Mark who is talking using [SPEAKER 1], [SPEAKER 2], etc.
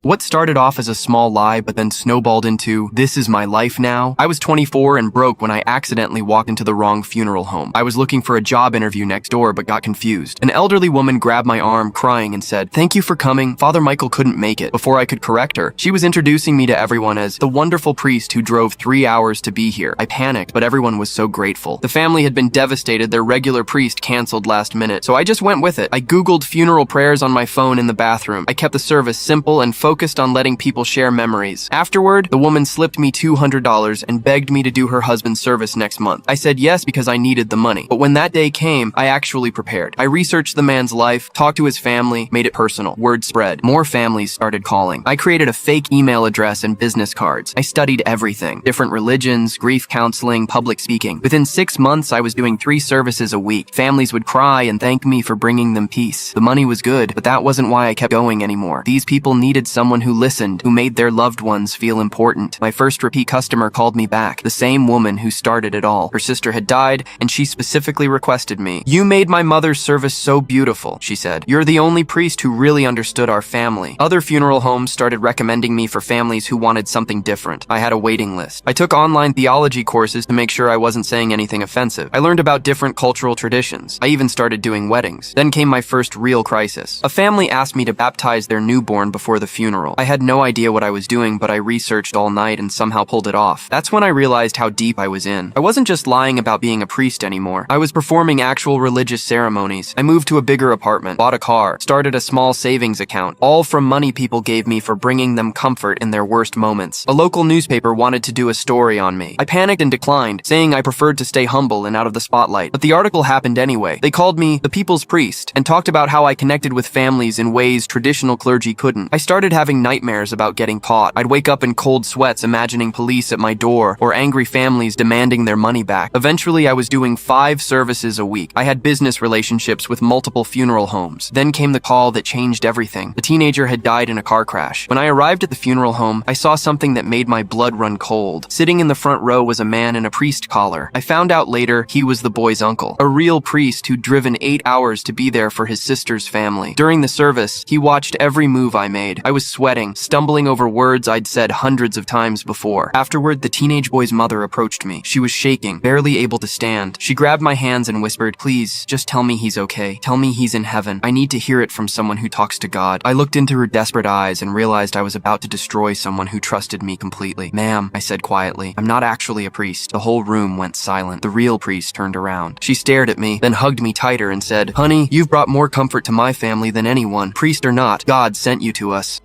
[SPEAKER 1] What started off as a small lie but then snowballed into, "This is my life now"? I was 24 and broke when I accidentally walked into the wrong funeral home. I was looking for a job interview next door but got confused. An elderly woman grabbed my arm, crying, and said, "Thank you for coming. Father Michael couldn't make it." Before I could correct her, she was introducing me to everyone as the wonderful priest who drove 3 hours to be here. I panicked, but everyone was so grateful. The family had been devastated. Their regular priest canceled last minute, so I just went with it. I Googled funeral prayers on my phone in the bathroom. I kept the service simple and focused on letting people share memories. Afterward, the woman slipped me $200 and begged me to do her husband's service next month. I said yes because I needed the money. But when that day came, I actually prepared. I researched the man's life, talked to his family, made it personal. Word spread. More families started calling. I created a fake email address and business cards. I studied everything. Different religions, grief counseling, public speaking. Within 6 months, I was doing 3 services a week. Families would cry and thank me for bringing them peace. The money was good, but that wasn't why I kept going anymore. These people needed someone who listened, who made their loved ones feel important. My first repeat customer called me back, the same woman who started it all. Her sister had died, and she specifically requested me. "You made my mother's service so beautiful," she said. "You're the only priest who really understood our family." Other funeral homes started recommending me for families who wanted something different. I had a waiting list. I took online theology courses to make sure I wasn't saying anything offensive. I learned about different cultural traditions. I even started doing weddings. Then came my first real crisis. A family asked me to baptize their newborn before the funeral. I had no idea what I was doing, but I researched all night and somehow pulled it off. That's when I realized how deep I was in. I wasn't just lying about being a priest anymore. I was performing actual religious ceremonies. I moved to a bigger apartment, bought a car, started a small savings account, all from money people gave me for bringing them comfort in their worst moments. A local newspaper wanted to do a story on me. I panicked and declined, saying I preferred to stay humble and out of the spotlight. But the article happened anyway. They called me the People's Priest and talked about how I connected with families in ways traditional clergy couldn't. I started having nightmares about getting caught. I'd wake up in cold sweats imagining police at my door or angry families demanding their money back. Eventually, I was doing 5 services a week. I had business relationships with multiple funeral homes. Then came the call that changed everything. The teenager had died in a car crash. When I arrived at the funeral home, I saw something that made my blood run cold. Sitting in the front row was a man in a priest collar. I found out later he was the boy's uncle, a real priest who'd driven 8 hours to be there for his sister's family. During the service, he watched every move I made. I was sweating, stumbling over words I'd said hundreds of times before. Afterward, the teenage boy's mother approached me. She was shaking, barely able to stand. She grabbed my hands and whispered, "Please, just tell me he's okay. Tell me he's in heaven. I need to hear it from someone who talks to God." I looked into her desperate eyes and realized I was about to destroy someone who trusted me completely. "Ma'am," I said quietly, "I'm not actually a priest." The whole room went silent. The real priest turned around. She stared at me, then hugged me tighter and said, "Honey, you've brought more comfort to my family than anyone. Priest or not, God sent you to us."